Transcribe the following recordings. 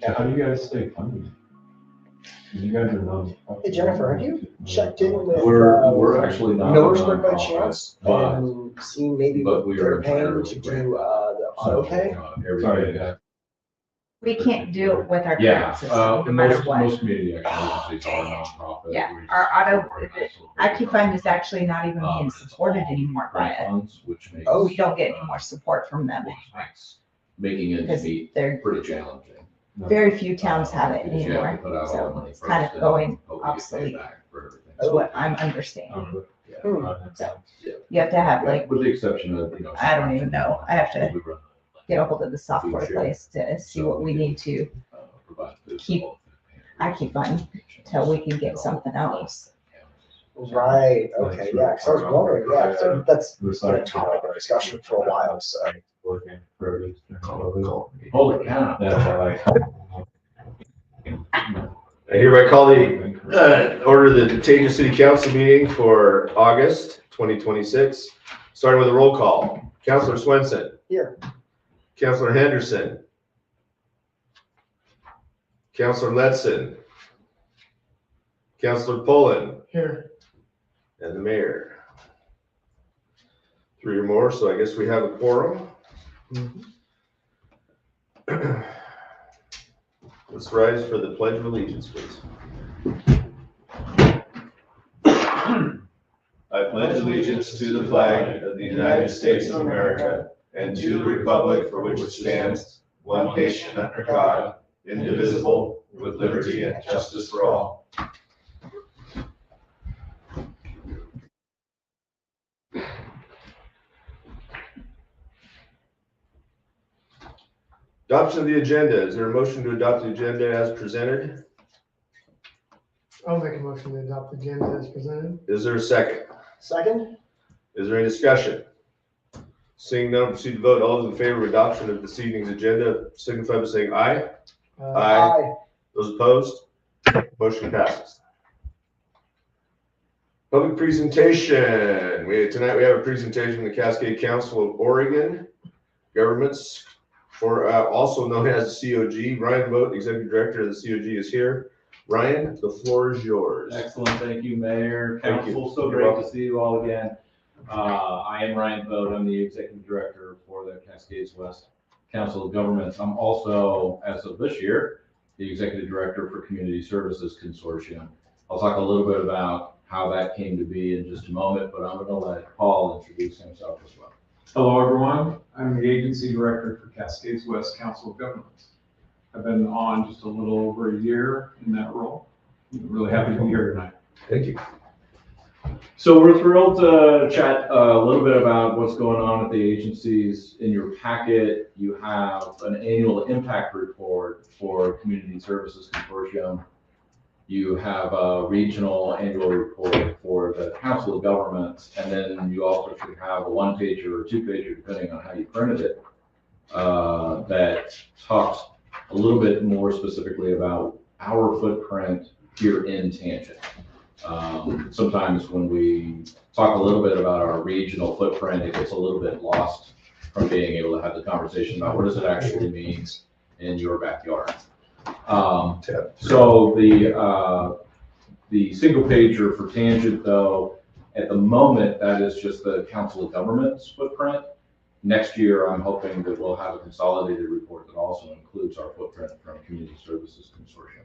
So how do you guys stay funded? You guys are non. Hey Jennifer, have you checked in with We're actually not a Millersburg by nonprofit, chance but and seen maybe what we they're are paying to do the auto pay? Sorry, yeah. We can't do it with our Yeah, current system, no matter what. most community action agencies are nonprofit. Yeah, We our auto- just- AccuFund is actually not even being supported anymore by grant it. funds, which makes. Oh, We don't get any more support from them Making it because meet they're, pretty challenging. very few towns have it Because you have to anymore. put out all the So money it's kind first of and going hope you get paid obsolete, back for everything. is what I'm understanding. So, You have to have like, With the exception of, I don't even know. I have to we run, get a hold of the software place to see what we need to provide food keep for all AccuFund till we can get something else. Right, okay, yeah, because I was wondering, yeah, so that's been a Recycle. topic of discussion for a while, so. Working produce. Holy cow. That's I hereby call the order the Batavia City Council meeting for August 2026, starting with a roll call. Councilor Swenson. Here. Councilor Henderson. Councilor Ledson. Councilor Pullen. Here. And the mayor. 3 or more, so I guess we have a quorum. Let's rise for the Pledge of Allegiance, please. I pledge allegiance to the flag of the United States of America and to the republic for which it stands, one nation under God, indivisible, with liberty and justice for all. Adoption of the agenda. Is there a motion to adopt the agenda as presented? I'll make a motion to adopt the agenda as presented. Is there a second? Second? Is there any discussion? Seeing none, proceed to vote. All those in favor of adoption of this evening's agenda signify by saying aye. Aye. Those opposed? Motion passes. Public presentation. Tonight we have a presentation from the Cascade Council of Oregon Governments, for also known as the COG. Ryan Vogt, Executive Director of the COG, is here. Ryan, the floor is yours. Excellent, thank you, Mayor, Thank you. Council, so You're great welcome. to see you all again. I am Ryan Vogt, I'm the Executive Director for the Cascades West Council of Governments. I'm also, as of this year, the Executive Director for Community Services Consortium. I'll talk a little bit about how that came to be in just a moment, but I'm gonna let Paul introduce himself as well. Hello, everyone. I'm the Agency Director for Cascades West Council of Governments. I've been on just a little over a year in that role. I'm really happy to be here tonight. Thank you. So we're thrilled to chat a little bit about what's going on at the agencies. In your packet, you have an annual impact report for Community Services Consortium. You have a regional annual report for the Council of Governments, and then you also should have a 1-pager or 2-pager, depending on how you printed it, that talks a little bit more specifically about our footprint here in Tangent. Sometimes when we talk a little bit about our regional footprint, it gets a little bit lost from being able to have the conversation about what does it actually mean in your backyard. So the single pager for Tangent, though, at the moment, that is just the Council of Governments footprint. Next year, I'm hoping that we'll have a consolidated report that also includes our footprint from Community Services Consortium.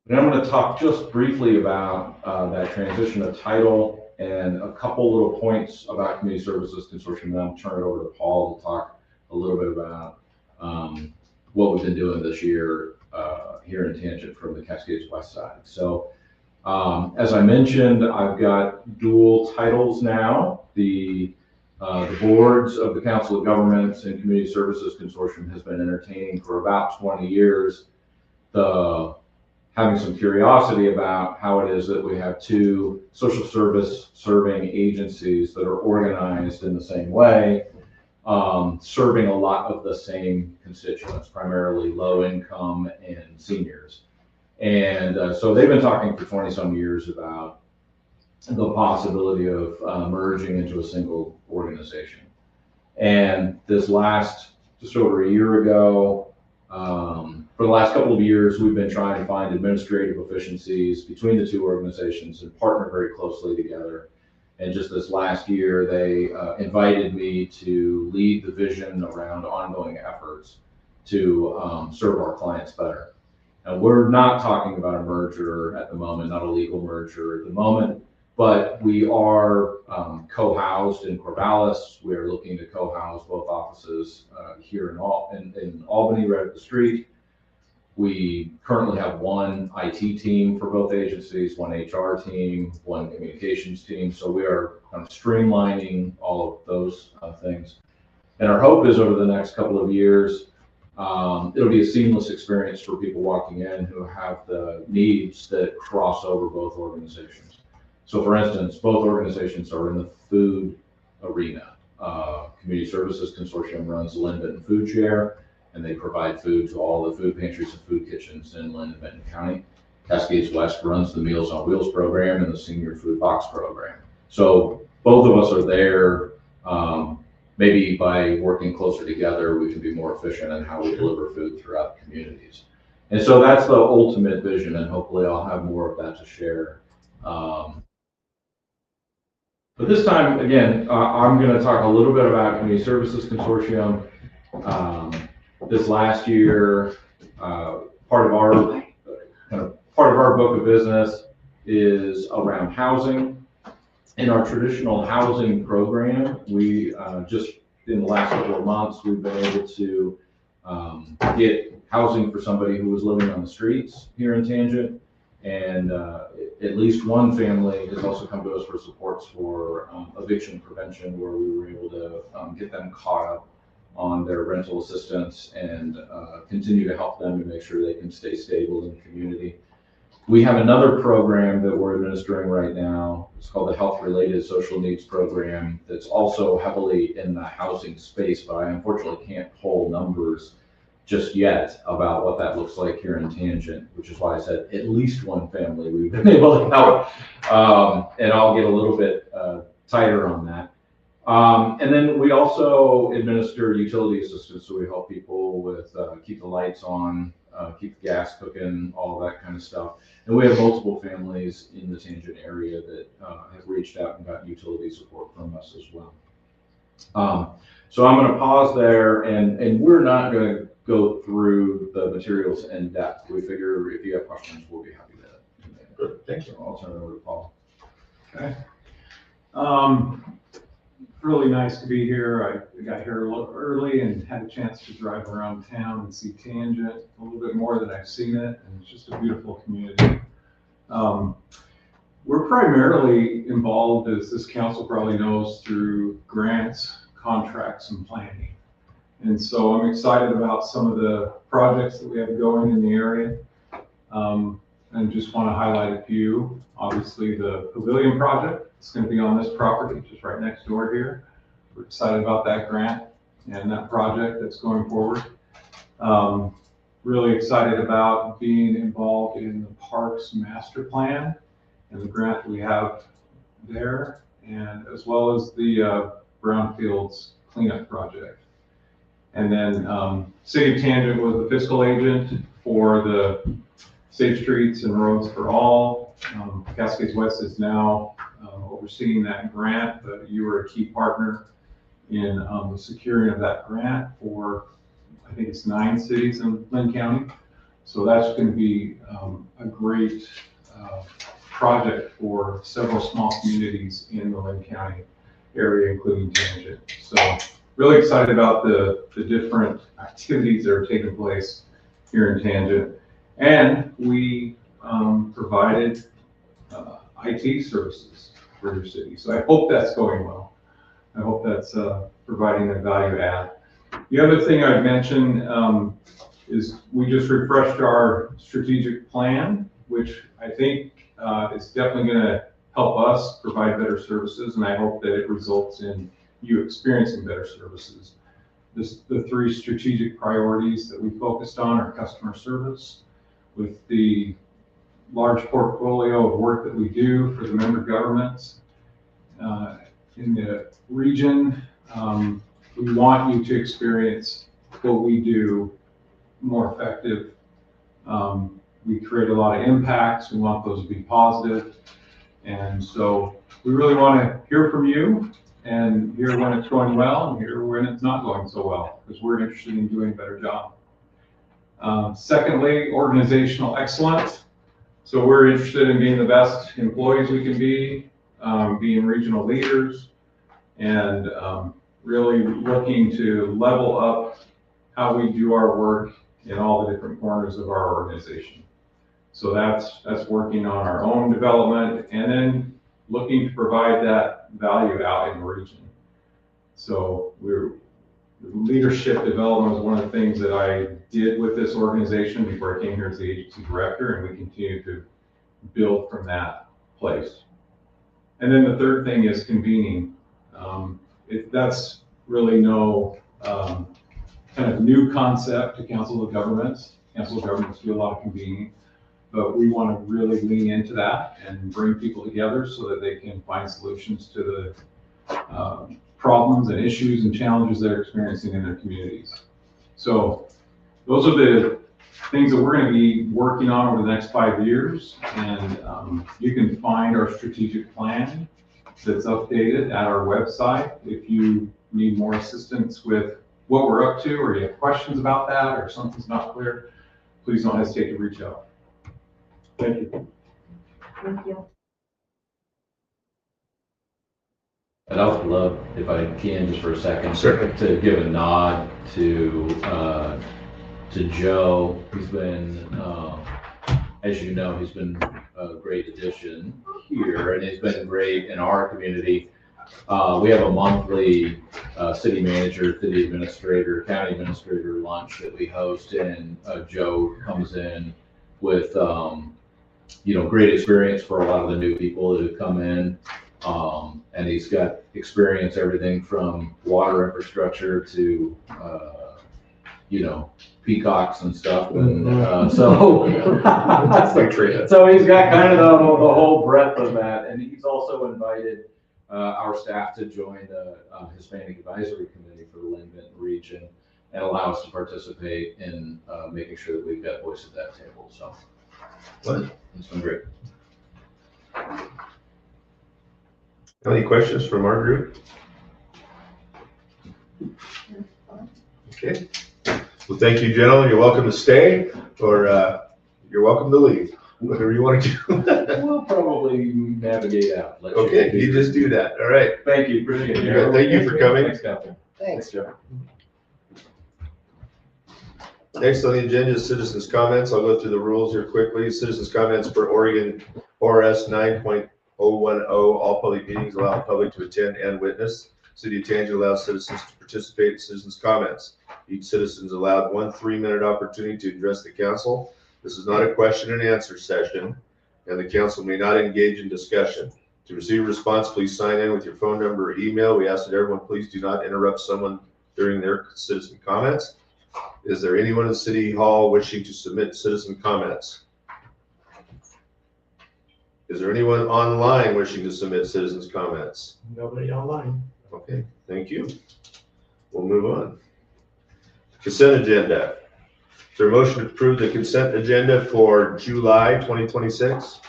And I'm going to talk just briefly about that transition of title and a couple little points about Community Services Consortium, and then I'll turn it over to Paul to talk a little bit about what we've been doing this year here in Tangent from the Cascades West side. So as I mentioned, I've got dual titles now. The boards of the Council of Governments and Community Services Consortium has been entertaining for about 20 years having some curiosity about how it is that we have two social service serving agencies that are organized in the same way, serving a lot of the same constituents, primarily low income and seniors. And so they've been talking for 20 some years about the possibility of merging into a single organization. And this last, just over a year ago, For the last couple of years, we've been trying to find administrative efficiencies between the two organizations and partner very closely together. And just this last year, they invited me to lead the vision around ongoing efforts to serve our clients better. And we're not talking about a merger at the moment, not a legal merger at the moment, but we are co-housed in Corvallis. We're looking to co-house both offices here in Albany, right up the street. We currently have one IT team for both agencies, one HR team, one communications team. So we are kind of streamlining all of those things. And our hope is over the next couple of years, it'll be a seamless experience for people walking in who have the needs that cross over both organizations. So for instance, both organizations are in the food arena. Community Services Consortium runs Linn-Benton Food Share, and they provide food to all the food pantries and food kitchens in Linn and Benton County. Cascades West runs the Meals on Wheels program and the Senior Food Box program. So both of us are there. Maybe by working closer together, we can be more efficient in how we deliver food throughout communities. And so that's the ultimate vision, and hopefully I'll have more of that to share. But this time, again, I'm going to talk a little bit about Community Services Consortium. This last year, part of our book of business is around housing. In our traditional housing program, we just in the last couple of months, we've been able to get housing for somebody who was living on the streets here in Tangent. And at least one family has also come to us for supports for eviction prevention, where we were able to get them caught up on their rental assistance and continue to help them to make sure they can stay stable in the community. We have another program that we're administering right now. It's called the Health Related Social Needs Program, that's also heavily in the housing space, but I unfortunately can't pull numbers just yet about what that looks like here in Tangent, which is why I said at least one family we've been able to help. And I'll get a little bit tighter on that. And then we also administer utility assistance, so we help people with keep the lights on, keep the gas cooking, all that kind of stuff. And we have multiple families in the Tangent area that have reached out and gotten utility support from us as well. So I'm going to pause there, and we're not going to go through the materials in depth. We figure if you have questions, we'll be happy to. Good, thank you. So I'll turn it over to Paul. Okay. Really nice to be here. I got here a little early and had a chance to drive around town and see Tangent a little bit more than I've seen it, and it's just a beautiful community. We're primarily involved, as this council probably knows, through grants, contracts, and planning. And so I'm excited about some of the projects that we have going in the area. And just want to highlight a few. Obviously, the Pavilion project is going to be on this property, just right next door here. We're excited about that grant and that project that's going forward. Really excited about being involved in the Parks Master Plan and the grant we have there, and as well as the Brownfields cleanup project. And then City of Tangent was the fiscal agent for the Safe Streets and Roads for All. Cascades West is now overseeing that grant, but you were a key partner in the securing of that grant for, I think it's 9 cities in Linn County. So that's going to be a great project for several small communities in the Linn County area, including Tangent. So really excited about the different activities that are taking place here in Tangent. And we provided IT services for your city. So I hope that's going well. I hope that's providing a value add. The other thing I'd mention is we just refreshed our strategic plan, which I think is definitely going to help us provide better services, and I hope that it results in you experiencing better services. The 3 strategic priorities that we focused on are customer service, with the large portfolio of work that we do for the member governments in the region. We want you to experience what we do more effective We create a lot of impacts. We want those to be positive. And so we really want to hear from you and hear when it's going well and hear when it's not going so well, because we're interested in doing a better job. Secondly, organizational excellence. So we're interested in being the best employees we can be, being regional leaders, and really looking to level up how we do our work in all the different corners of our organization. So that's working on our own development and then looking to provide that value out in the region. So leadership development was one of the things that I did with this organization before I came here as the agency director, and we continue to build from that place. And then the third thing is convening. That's really no kind of new concept to Council of Governments. Council of Governments do a lot of convening, but we want to really lean into that and bring people together so that they can find solutions to the problems and issues and challenges they're experiencing in their communities. So those are the things that we're going to be working on over the next 5 years. And you can find our strategic plan that's updated at our website. If you need more assistance with what we're up to, or you have questions about that, or something's not clear, please don't hesitate to reach out. Thank you. Thank you. And I would love, if I can, just for a second, Certainly. to give a nod to Joe. He's been, as you know, he's been a great addition here, and he's been great in our community. We have a monthly city manager, city administrator, county administrator lunch that we host, and Joe comes in with, great experience for a lot of the new people that have come in. And he's got experience, everything from water infrastructure to, peacocks and stuff. And so he's got kind of the whole breadth of that. And he's also invited our staff to join the Hispanic Advisory Committee for the Linn-Benton region and allow us to participate in making sure that we've got voice at that table. So it's been great. Any questions from our group? Okay. Well, thank you, gentlemen. You're welcome to stay, or you're welcome to leave, whatever you want to do. We'll probably navigate out. Okay, you just do that. All right. Thank you. Appreciate You it. bet. Thank you for coming. Thanks, Captain. Thanks. Joe. Next on the agenda is citizens' comments. I'll go through the rules here quickly. Citizens' comments for Oregon ORS 9.010. All public meetings allow the public to attend and witness. City of Tangent allows citizens to participate in citizens' comments. Each citizen is allowed 1 3-minute opportunity to address the council. This is not a question and answer session, and the council may not engage in discussion. To receive a response, please sign in with your phone number or email. We ask that everyone please do not interrupt someone during their citizen comments. Is there anyone in City Hall wishing to submit citizen comments? Is there anyone online wishing to submit citizens' comments? Nobody online. Okay, thank you. We'll move on. Consent agenda. Is there a motion to approve the consent agenda for July 2026?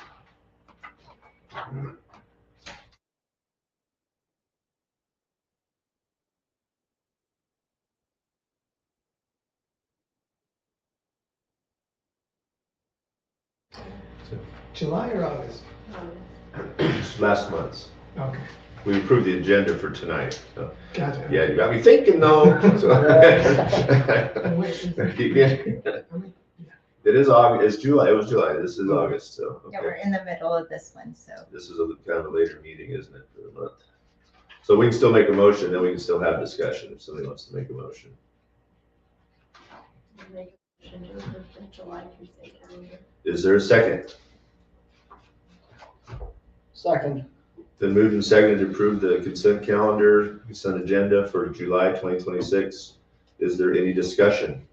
July or August? Last month's. Okay, We approved the agenda for tonight. So. gotcha. Yeah, you got me thinking though. It is August, it's July, it was July, this is August, so. Yeah, Okay. we're in the middle of this one, so. This is a kind of a later meeting, isn't it, for the month? So we can still make a motion, then we can still have discussion if somebody wants to make a motion. Make a motion to approve the July consent calendar. Is there a second? Second. Then moved and seconded to approve the consent calendar, consent agenda for July 2026. Is there any discussion?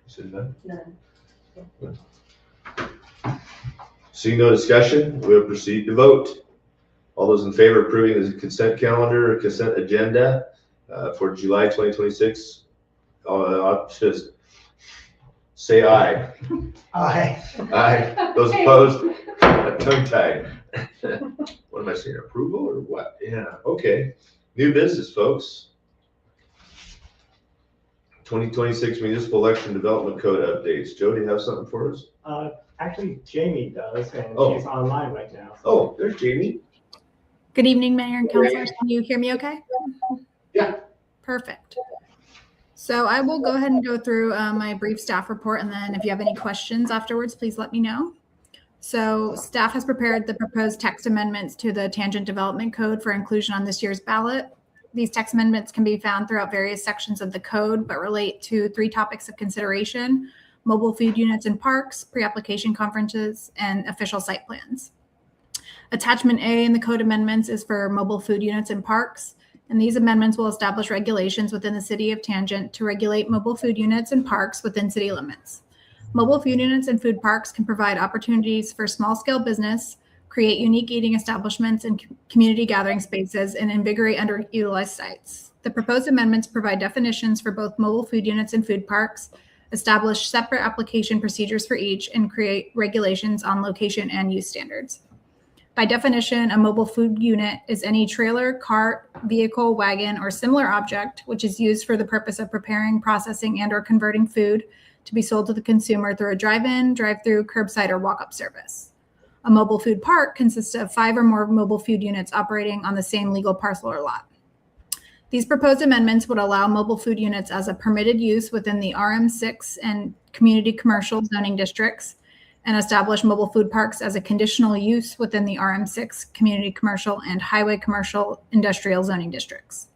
Said none? None. Seeing no discussion, we'll proceed to vote. All those in favor of approving the consent calendar, consent agenda for July 2026, say aye. Aye. Aye. Those opposed, tongue tied. What am I saying, approval or what? Yeah, okay. New business, folks. 2026 Municipal Election Development Code updates. Joe, do you have something for us? Actually, Jamie does, and Oh. she's online right now. Oh, there's Jamie. Good evening, Mayor and Councilors. Can you hear me okay? Yeah. Perfect. So I will go ahead and go through my brief staff report, and then if you have any questions afterwards, please let me know. So staff has prepared the proposed text amendments to the Tangent Development Code for inclusion on this year's ballot. These text amendments can be found throughout various sections of the code, but relate to 3 topics of consideration: mobile food units in parks, pre-application conferences, and official site plans. Attachment A in the code amendments is for mobile food units in parks, and these amendments will establish regulations within the city of Tangent to regulate mobile food units in parks within city limits. Mobile food units and food parks can provide opportunities for small-scale business, create unique eating establishments and community gathering spaces, and invigorate underutilized sites. The proposed amendments provide definitions for both mobile food units and food parks, establish separate application procedures for each, and create regulations on location and use standards. By definition, a mobile food unit is any trailer, cart, vehicle, wagon, or similar object which is used for the purpose of preparing, processing, and/or converting food to be sold to the consumer through a drive-in, drive-through, curbside, or walk-up service. A mobile food park consists of 5 or more mobile food units operating on the same legal parcel or lot. These proposed amendments would allow mobile food units as a permitted use within the RM6 and community commercial zoning districts, and establish mobile food parks as a conditional use within the RM6 community commercial and highway commercial industrial zoning districts.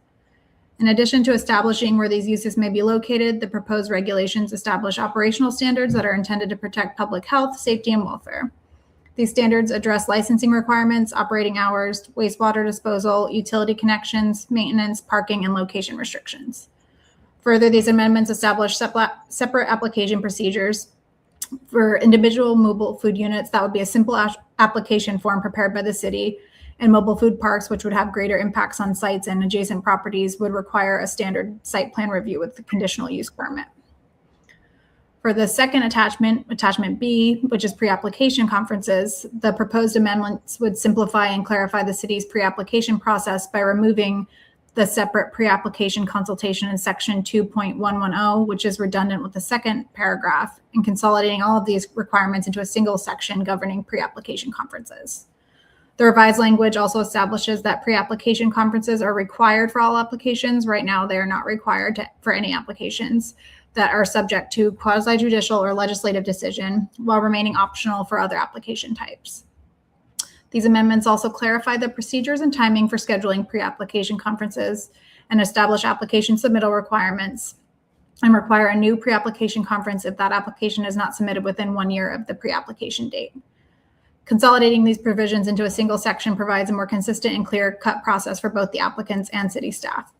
In addition to establishing where these uses may be located, the proposed regulations establish operational standards that are intended to protect public health, safety, and welfare. These standards address licensing requirements, operating hours, wastewater disposal, utility connections, maintenance, parking, and location restrictions. Further, these amendments establish separate application procedures for individual mobile food units. That would be a simple application form prepared by the city, and mobile food parks, which would have greater impacts on sites and adjacent properties, would require a standard site plan review with the conditional use permit. For the second attachment, attachment B, which is pre-application conferences, the proposed amendments would simplify and clarify the city's pre-application process by removing the separate pre-application consultation in section 2.110, which is redundant with the second paragraph, and consolidating all of these requirements into a single section governing pre-application conferences. The revised language also establishes that pre-application conferences are required for all applications. Right now, they are not required for any applications that are subject to quasi-judicial or legislative decision, while remaining optional for other application types. These amendments also clarify the procedures and timing for scheduling pre-application conferences and establish application submittal requirements, and require a new pre-application conference if that application is not submitted within 1 year of the pre-application date. Consolidating these provisions into a single section provides a more consistent and clear-cut process for both the applicants and city staff.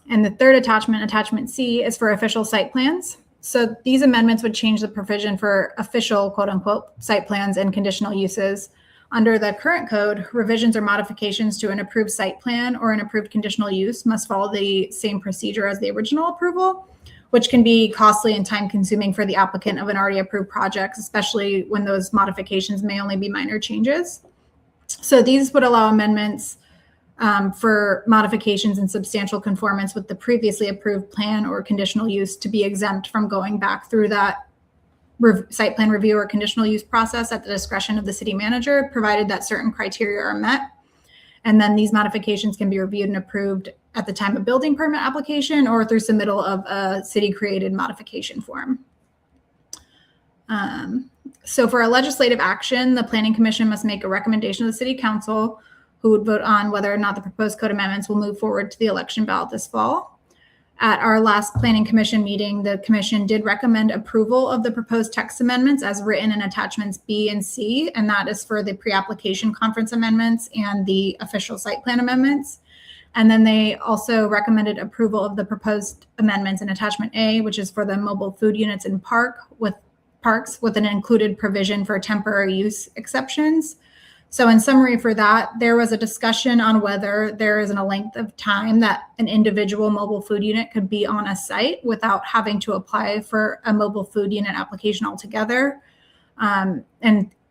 And the third attachment, attachment C, is for official site plans. So these amendments would change the provision for official, quote unquote, site plans and conditional uses. Under the current code, revisions or modifications to an approved site plan or an approved conditional use must follow the same procedure as the original approval, which can be costly and time consuming for the applicant of an already approved project, especially when those modifications may only be minor changes. So these would allow amendments for modifications in substantial conformance with the previously approved plan or conditional use to be exempt from going back through that site plan review or conditional use process at the discretion of the city manager, provided that certain criteria are met. And then these modifications can be reviewed and approved at the time of building permit application or through submittal of a city-created modification form. So for a legislative action, the Planning Commission must make a recommendation to the City Council, who would vote on whether or not the proposed code amendments will move forward to the election ballot this fall. At our last Planning Commission meeting, the Commission did recommend approval of the proposed text amendments as written in attachments B and C, and that is for the pre-application conference amendments and the official site plan amendments. And then they also recommended approval of the proposed amendments in attachment A, which is for the mobile food units in parks with an included provision for temporary use exceptions. So in summary for that, there was a discussion on whether there is a length of time that an individual mobile food unit could be on a site without having to apply for a mobile food unit application altogether. And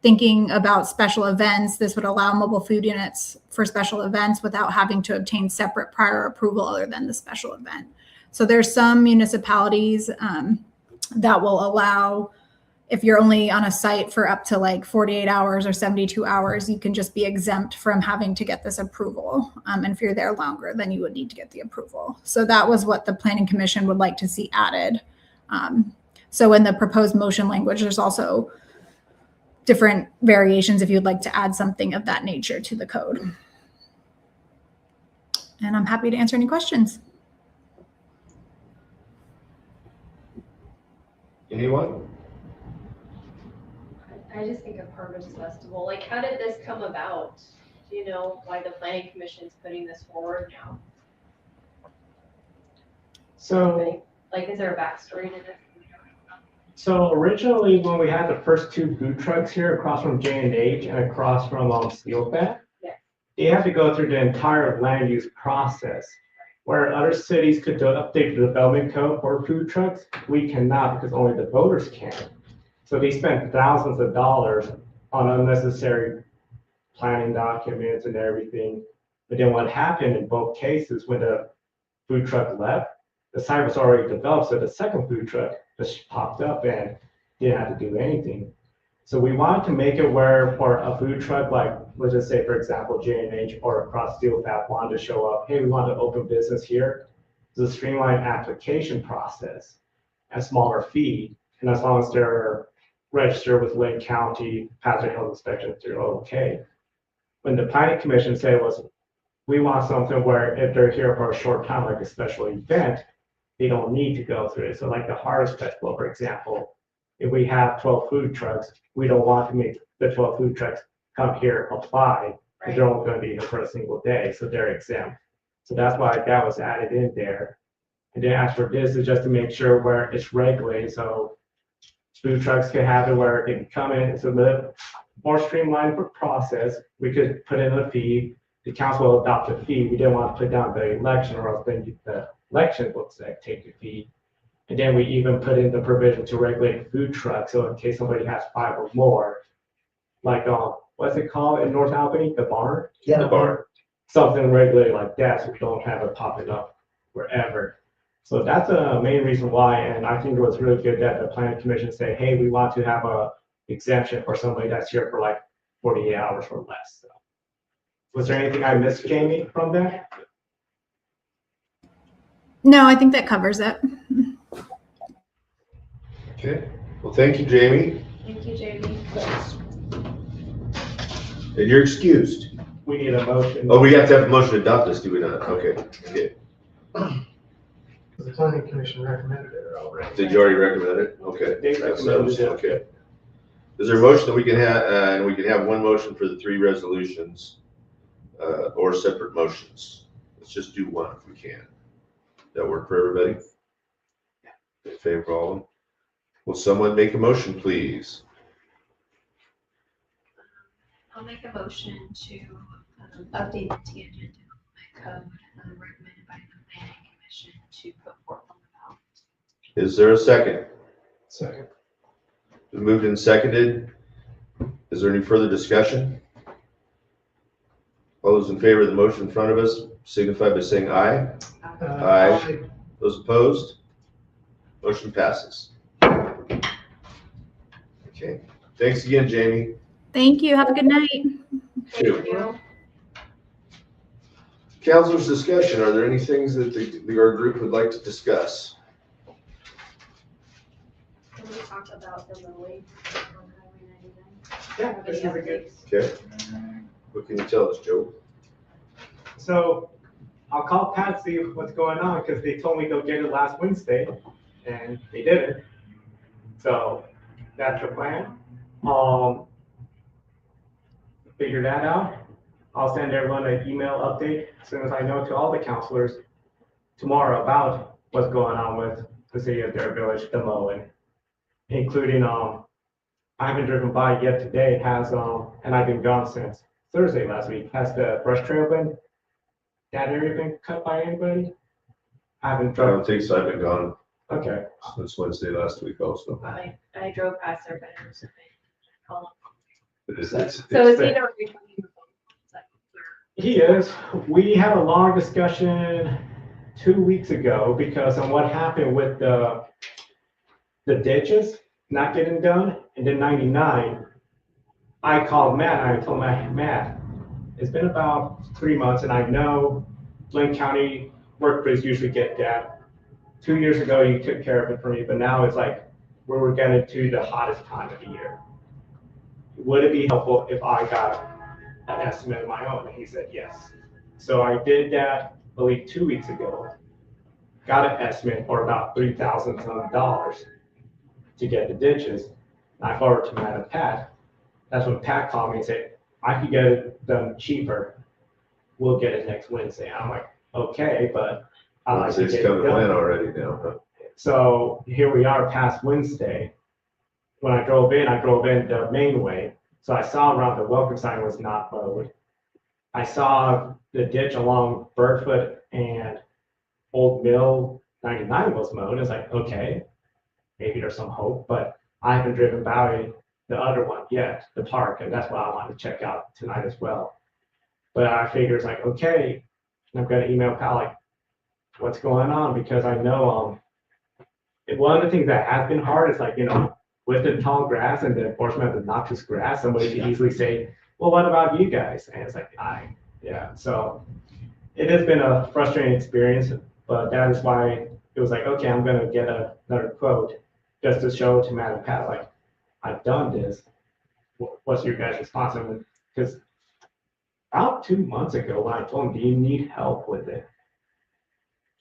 thinking about special events, this would allow mobile food units for special events without having to obtain separate prior approval other than the special event. So there's some municipalities that will allow, if you're only on a site for up to like 48 hours or 72 hours, you can just be exempt from having to get this approval. And if you're there longer, then you would need to get the approval. So that was what the Planning Commission would like to see added. So in the proposed motion language, there's also different variations if you'd like to add something of that nature to the code. And I'm happy to answer any questions. Anyone? I just think of Harvest Festival, like, how did this come about? Do you know why the planning commission's putting this forward now? So, Like, is there a backstory to this? so originally when we had the first two food trucks here across from J&H and across from Steel Bat, Yeah. they had to go through the entire land use process. Where other cities could update the development code for food trucks, we cannot because only the voters can. So they spent thousands of dollars on unnecessary planning documents and everything. But then what happened in both cases, when the food truck left, the site was already developed, so the second food truck just popped up and didn't have to do anything. So we wanted to make it where for a food truck, like, let's just say, for example, J&H or across Steel Path wanted to show up, hey, we want to open business here. It's a streamlined application process, a smaller fee, and as long as they're registered with Lake County, pass their health inspection, they're okay. When the planning commission said was, we want something where if they're here for a short time, like a special event, they don't need to go through it. So like the Harvest Festival, for example, if we have 12 food trucks, we don't want to make the 12 food trucks come here, apply, because they're only going to be here for a single day, so they're exempt. So that's why that was added in there. And then as for this, is just to make sure where it's regulated, so food trucks can have it where they can come in. It's a little more streamlined process. We could put in a fee. The council will adopt a fee. We didn't want to put down the election, or else then the election books that take a fee. And then we even put in the provision to regulate food trucks. So in case somebody has 5 or more, like what's it called in North Albany, the barn? Yeah. The barn. Something regulated like that, so we don't have it popping up wherever. So that's the main reason why, and I think it was really good that the planning commission said, hey, we want to have a exemption for somebody that's here for like 48 hours or less. So, was there anything I missed, Jamie, from that? No, I think that covers it. Okay, well, thank you, Jamie. Thank you, Jamie. And you're excused. We need a motion. Oh, we have to have a motion to adopt this, do we not? Okay, okay. The planning commission recommended it already. Did you already recommend it? Okay. They That's what I was- recommended it. Okay. Is there a motion that we can have, and we can have one motion for the 3 resolutions, or separate motions? Let's just do one if we can. That work for everybody? In favor of all of them? Will someone make a motion, please? I'll make a motion to update the tangent development code recommended by the planning commission to put forth on the ballot. Is there a second? Second. Been moved and seconded. Is there any further discussion? All those in favor of the motion in front of us signify by saying aye. Aye. Those opposed? Motion passes. Okay, thanks again, Jamie. Thank you. Have a good night. Two. Thank you. Councilors' discussion, are there any things that our group would like to discuss? Can we talk about the lily on Highway 99? Yeah, this is a good. Okay. What can you tell us, Joe? So I'll call Pat, see what's going on, because they told me they'll get it last Wednesday, and they didn't. So that's the plan. Figure that out. I'll send everyone an email update as soon as I know to all the counselors tomorrow about what's going on with the city of Dare Village, the mowing, including I haven't driven by yet today. It has and I've been gone since Thursday last week. Has the brush trail been, that area been cut by anybody? I haven't I drove, don't think so. I've been gone okay. since Wednesday last week also. I drove past there, but I was call It's So is he the He is. We had a long discussion 2 weeks ago because on what happened with the ditches not getting done, and then 99, I called Matt and I told him, Matt, it's been about 3 months and I know Glenn County work crews usually get that. 2 years ago, you took care of it for me, but now it's like we're getting to the hottest time of the year. Would it be helpful if I got an estimate of my own? And he said yes. So I did that, I believe 2 weeks ago. Got an estimate for about $3,000 to get the ditches. I forwarded to Matt and Pat. That's when Pat called me and said, I could get it done cheaper. We'll get it next Wednesday. I'm like, okay, but I like to It's get it coming in done. already now, huh? So here we are past Wednesday. When I drove in the main way. So I saw around the welcome sign was not mowed. I saw the ditch along Birdfoot and Old Mill 99 was mowed. It's like, okay, maybe there's some hope, but I haven't driven by the other one yet, the park, and that's what I wanted to check out tonight as well. But I figure it's like, okay, I'm gonna email Pat like, what's going on? Because I know one of the things that has been hard is like, with the tall grass and the enforcement of the noxious grass, somebody could easily say, well, what about you guys? And it's like, yeah. So it has been a frustrating experience, but that is why it was like, okay, I'm gonna get another quote just to show to Matt and Pat, like, I've done this. What's your guys' response? Because about 2 months ago, when I told him, do you need help with it?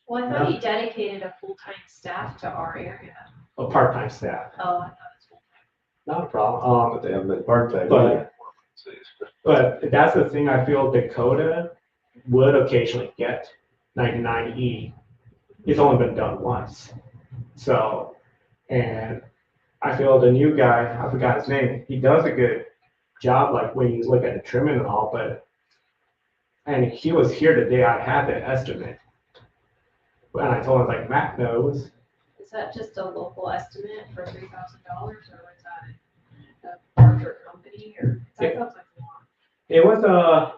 Well, I thought he dedicated a full-time staff to our area. A part-time staff, Oh, I thought it was full-time. not a problem. But they haven't been part-time. But- But that's the thing, I feel Dakota would occasionally get 99E. It's only been done once. So, and I feel the new guy, I forgot his name, he does a good job, like when you look at the trimming and all, and he was here the day I had the estimate. And I told him, like, Matt knows. Is that just a local estimate for $3,000 or was that a larger company or? That sounds like a lot. It was a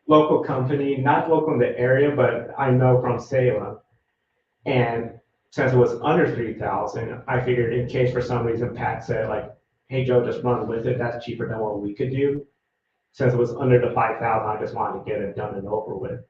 local company, not local in the area, but I know from Salem. And since it was under 3,000, I figured in case for some reason Pat said like, hey, Joe, just run with it. That's cheaper than what we could do. Since it was under the 5,000, I just wanted to get it done and over with.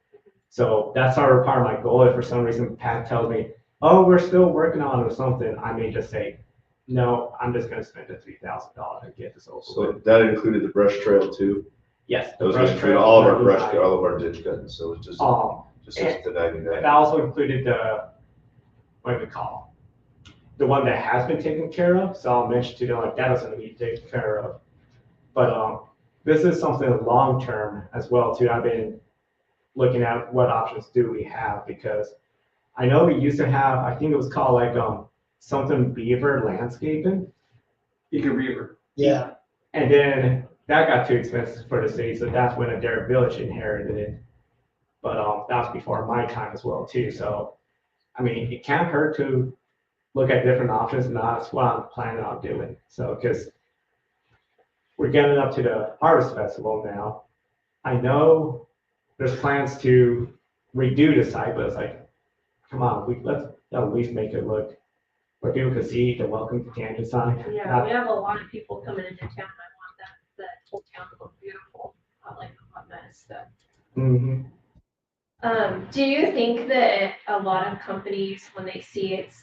So that's part of my goal. If for some reason Pat tells me, oh, we're still working on it or something, I may just say, no, I'm just gonna spend the $3,000 and get this over So with. that included the brush trail too? Yes. the Those brush include trail, all of our 99. all of our ditch cuttings, so it's just the 99. And I also included the, what do we call, the one that has been taken care of. So I'll mention to them like that doesn't need taken care of. But this is something long term as well too. I've been looking at what options do we have because I know we used to have, I think it was called like something Beaver Landscaping. Eager Beaver. Yeah. And then that got too expensive for the city, so that's when Adair Village inherited it. But that was before my time as well too. So I mean, it can't hurt to look at different options, and that's what I'm planning on doing. So because we're getting up to the Harvest Festival now, I know there's plans to redo the site, but it's like, come on, let's at least make it look where people can see the welcome to Tangent sign. Yeah, we have a lot of people coming into town. I want that whole town to look beautiful, not like a hot mess stuff. Mm-hmm. Do you think that a lot of companies, when they see it's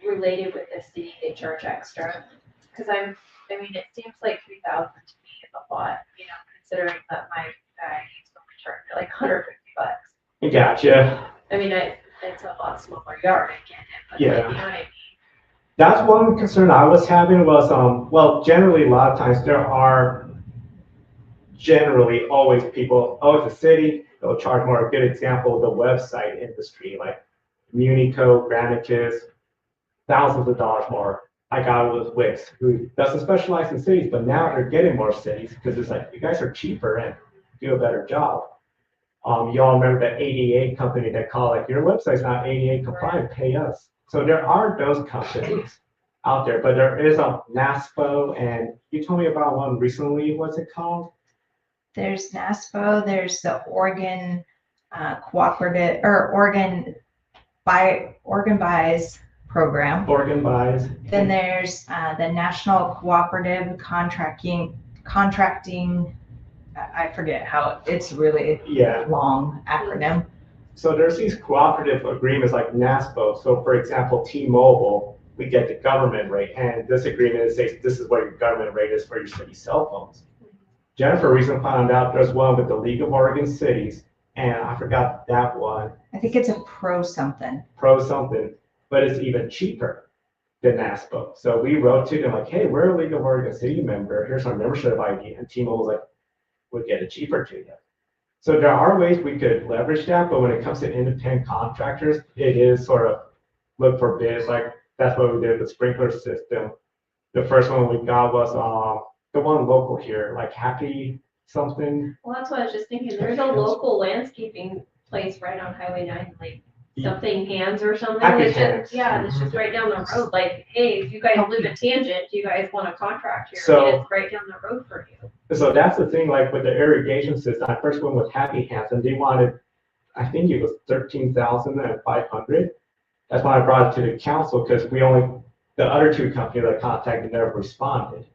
related with the city, they charge extra? Because I mean, it seems like 3,000 to me is a lot, considering that my guy needs to return like $150. Gotcha. I mean, it's a lot smaller yard, I get it, but Yeah. you know what I mean? That's one concern I was having was, well, generally a lot of times there are generally always people, oh, it's a city, they'll charge more. A good example, the website industry, like Munico, Granicus, thousands of dollars more. I got it with Wix, who doesn't specialize in cities, but now they're getting more cities because it's like, you guys are cheaper and do a better job. Y'all remember that ADA company that called like, your website's not ADA compliant, pay us. So there are those companies out there, but there is a NASPO, and you told me about one recently. What's it called? There's NASPO, there's the Oregon Cooperative, or Oregon Buys program. Oregon Buys. Then there's the National Cooperative Contracting, I forget how, it's really Yeah. long acronym. So there's these cooperative agreements like NASPO. So for example, T-Mobile, we get the government rate, and this agreement says this is what your government rate is for your city cell phones. Jennifer recently found out there's one with the League of Oregon Cities, and I forgot that one, I think it's a pro something. Pro something, but it's even cheaper than NASPO. So we wrote to them like, hey, we're a League of Oregon City member. Here's our membership ID. And T-Mobile was like, we'll get it cheaper to you. So there are ways we could leverage that, but when it comes to independent contractors, it is sort of look for bids. Like that's what we did with the sprinkler system. The first one we got was the one local here, like Happy something. Well, that's what I was just thinking. There's a local landscaping place right on Highway 9, like something Hands or something. Happy It's Hands. just, yeah, it's just right down the road. Like, hey, if you guys live in Tangent, do you guys want a contract here? So- And it's right down the road for you. So that's the thing, like with the irrigation system, I first went with Happy Hands and they wanted, I think it was 13,500. That's why I brought it to the council, because the other two companies I contacted never responded.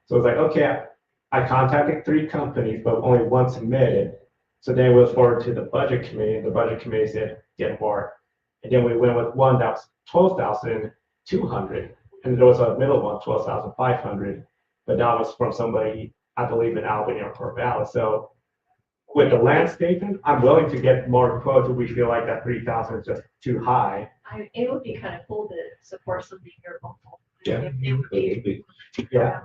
So it's like, okay, I contacted 3 companies, but only one submitted. So then we went forward to the budget committee, and the budget committee said, get more. And then we went with one that was 12,200, and there was a middle one, 12,500. But that was from somebody, I believe, in Albany or Corvallis. So with the landscaping, I'm willing to get more quotes if we feel like that 3,000 is just too high. It would be kind of cool to support something here local. Yeah. It would be. Yeah.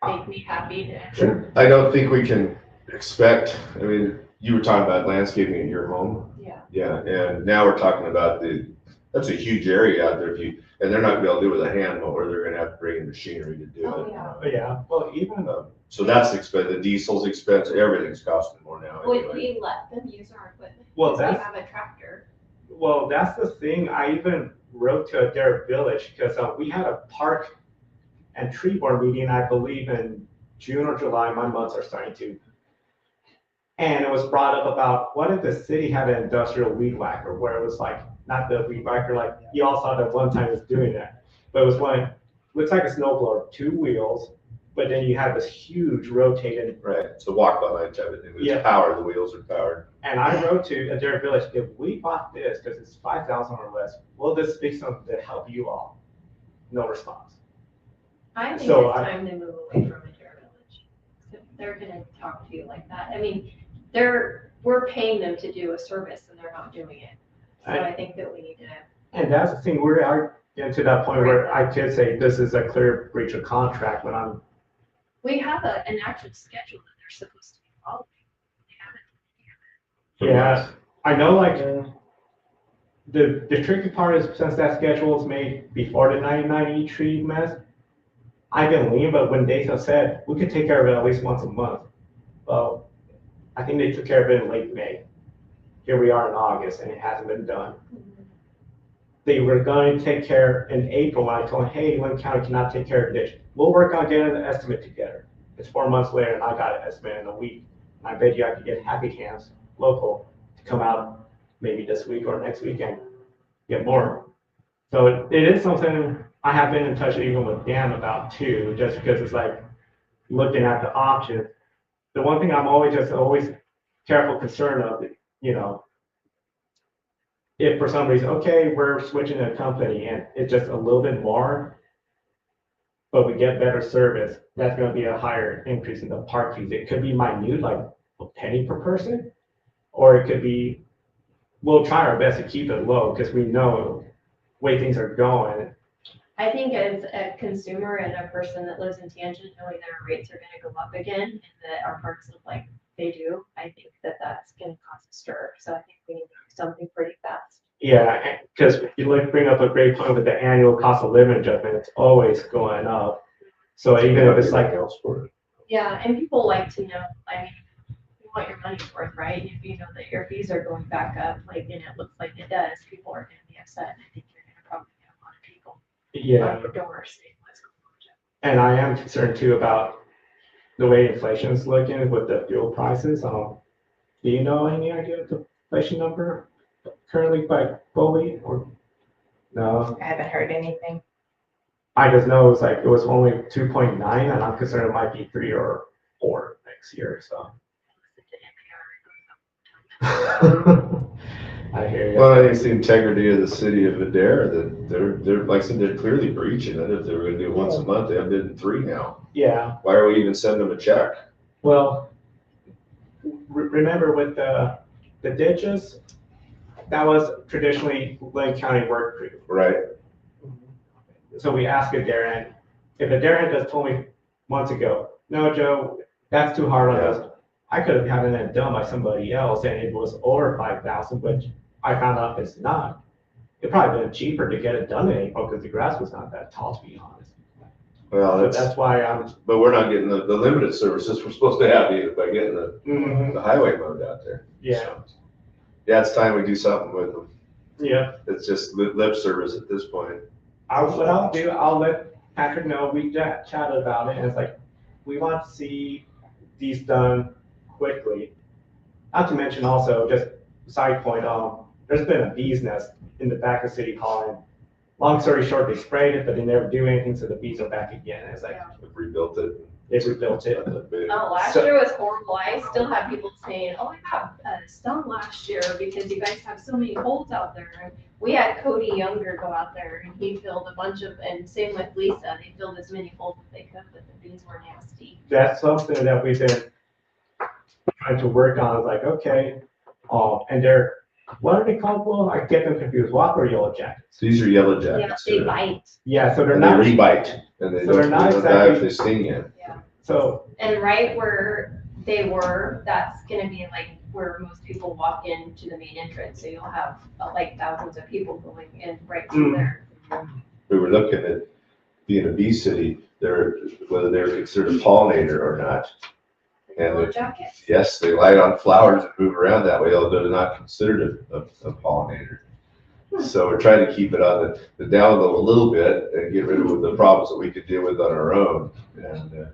Make me happy to. Sure. I don't think we can expect, I mean, you were talking about landscaping at your home. Yeah. Yeah, and now we're talking about that's a huge area out there and they're not gonna be able to do it with a hand mower, they're gonna have to bring in machinery to do Oh, it. yeah. But yeah, well, even So that's expensive, the diesel's expensive, everything's costing more now Would anyway. we let them use our equipment? Well, Because we that's- have a tractor. Well, that's the thing. I even wrote to Adair Village because we had a park and tree board meeting, I believe in June or July. My months are starting to. And it was brought up about what if the city had an industrial weed whacker where it was like, not the weed whacker, like you all saw that one time it was doing that. But it was one, looks like a snowblower, 2 wheels, but then you have this huge rotating. Right, so walk behind type of thing, Yeah. it's powered, the wheels are powered. And I wrote to Adair Village, if we bought this, because it's 5,000 or less, will this be something to help you all? No response. I think So it's I- time to move away from Adair Village. If they're gonna talk to you like that, I mean, we're paying them to do a service and they're not doing it. So I think that we need to, And that's the thing, we are getting to that point where I could say this is a clear breach of contract when I'm, we have an active schedule that they're supposed to be following. They haven't. yeah, I know like the tricky part is since that schedule was made before the 99E tree mess, I've been lean, but when they said we could take care of it at least once a month. Well, I think they took care of it in late May. Here we are in August and it hasn't been done. They were going to take care in April when I told them, hey, Lynn County cannot take care of this. We'll work on getting an estimate together. It's 4 months later and I got an estimate in a week. And I bet you I could get Happy Hands local to come out maybe this week or next week and get more. So it is something I have been in touch even with Dan about too, just because it's like looking at the options. The one thing I'm always careful concern of, you know, if for some reason, okay, we're switching to a company and it's just a little bit more, but we get better service, that's going to be a higher increase in the park fees. It could be minute, like a penny per person, or it could be, we'll try our best to keep it low because we know the way things are going. I think as a consumer and a person that lives in Tangent, knowing that our rates are gonna go up again and that our parks look like they do, I think that that's gonna cause a stir. So I think we need to do something pretty fast. Yeah, because you bring up a great point with the annual cost of living adjustment, it's always going up. So even if it's like, Yeah, and people like to know, I mean, you want your money's worth, right? If you know that your fees are going back up, like, and it looks like it does, people are gonna be upset. And I think you're gonna probably get a lot of people Yeah, on the door saying, let's go. and I am concerned too about the way inflation is looking with the fuel prices. Do you know any idea of the inflation number currently by Foley or? No, I haven't heard anything. I just know it was only 2.9 and I'm concerned it might be 3 or 4 next year, so. I hear you. Well, I think it's the integrity of the city of Adair that they're, like I said, they're clearly breaching it. If they were gonna do it once a month, they have did it 3 now. Yeah, Why are we even sending them a check? well, remember with the ditches, that was traditionally Lake County work crew. Right. So we asked Adair, and if Adair had just told me months ago, no, Joe, that's too hard on us. I could have had it done by somebody else and it was over 5,000, which I found out it's not. It'd probably been cheaper to get it done in April because the grass was not that tall, to be honest. Well, So that's why I'm. but we're not getting the limited services we're supposed to have either by getting the highway mowed out there. Yeah, So, yeah, it's time we do something with them. yeah. It's just lip service at this point. What I'll do, I'll let Patrick know, we chatted about it, and it's like, we want to see these done quickly. Not to mention also, just side point, there's been a bee's nest in the back of City Hall, and long story short, they sprayed it, but they never do anything, so the bees are back again. And it's like, We've rebuilt it. they rebuilt it. Oh, last year was horrible. I still have people saying, oh, I got stung last year because you guys have so many holes out there. And we had Cody Younger go out there and he filled a bunch of, and same with Lisa, they filled as many holes as they could, but the bees were nasty. That's something that we've been trying to work on, is like, okay, and they're, what are they called? Well, I get them confused. WAP or yellow jackets? These are yellow Yeah, jackets. they bite. Yeah, so they're And they not, rebite, and they So they're don't not die if exactly- they sting you. so, And right where they were, that's gonna be like where most people walk into the main entrance. So you'll have like thousands of people going in right through there. We were looking at being a bee city, whether they're considered a pollinator or not. And Yellow jackets. yes, they light on flowers and move around that way, although they're not considered a pollinator. So we're trying to keep it on the down low a little bit and get rid of the problems that we could deal with on our own and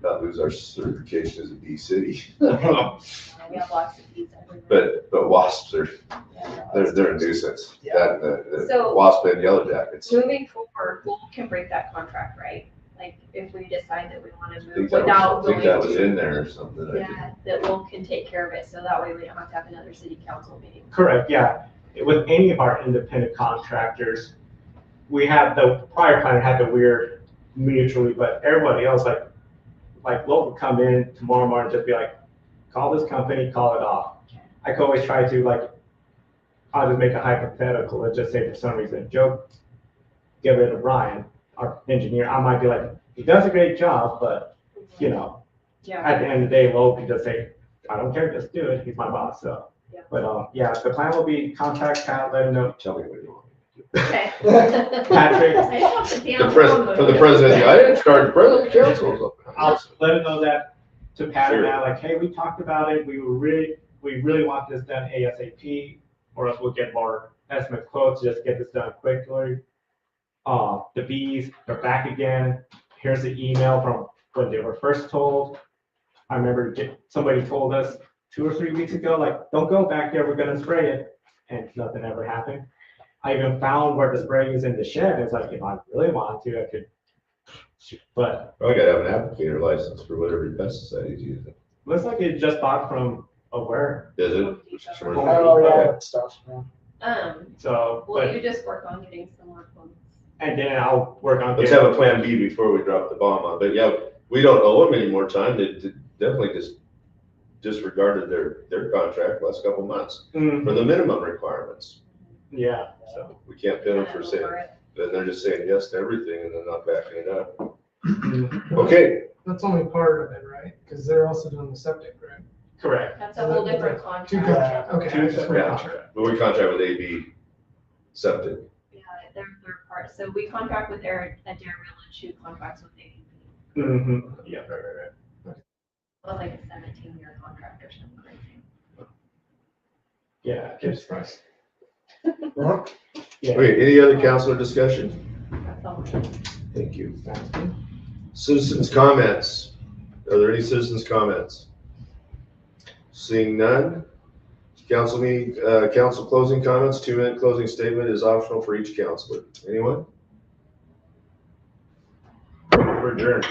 not lose our certification as a bee city. We have lots of bees everywhere. But wasps are, Yeah. they're a nuisance. Yeah. The So- wasp and yellow jackets. Moving forward, we can break that contract, right? Like if we decide that we want to I move think that without was, I think that was going in there or something. to, yeah, that Will can take care of it. So that way we don't have to have another city council meeting. correct, yeah. With any of our independent contractors, we have, the prior plan had the weird mutually, but everybody else, like Will would come in tomorrow morning and just be like, call this company, call it off. I could always try to, like, I'll just make a hypothetical, let's just say for some reason, Joe, get rid of Ryan, our engineer, I might be like, he does a great job, but, you know, Yeah. at the end of the day, Will could just say, I don't care, just do it, he's my boss, so. Yeah. But, yeah, the plan will be contact Pat, let him know. Tell me what you want. Okay. Patrick. I just want to be on For the president, I didn't start the president council. I'll let him know that to Pat and Sure. I, like, hey, we talked about it, we really want this done ASAP, or else we'll get more estimate quotes, just get this done quickly. The bees, they're back again. Here's the email from when they were first told. I remember somebody told us 2 or 3 weeks ago, like, don't go back there, we're gonna spray it, and nothing ever happened. I even found where the spray is in the shed, it's like, if I really wanted to, I could, but I gotta have an applicator license for whatever pesticide he's using. looks like it just bought from Aware, Is it? Oh, yeah, that stuff, yeah. so, Will but, you just work on getting some more quotes? and then I'll work on. Let's have a plan B before we drop the bomb on, but yeah, we don't owe them any more time, they definitely just disregarded their contract last couple months Mhm, for the minimum requirements. yeah, so. We can't pin them for Over saying, it. then they're just saying yes to everything and then not backing it up. Mhm, Okay, That's only part of it, right? Because they're also doing the septic, right? correct. That's a whole different Two contract. contracts, okay. Two I just separate wanna make sure. contracts. but we contract with AB Septic. Yeah, they're third part. So we contract with Adair Village, who contracts with AEP. Mhm, yeah, right. Yeah, it's nice. Huh? Yeah. Okay, any other councilor discussion? That's all. Thank you. Citizens' comments. Are there any citizens' comments? Seeing none. Council closing comments, 2-minute closing statement is optional for each councilor. Anyone? We're adjourned.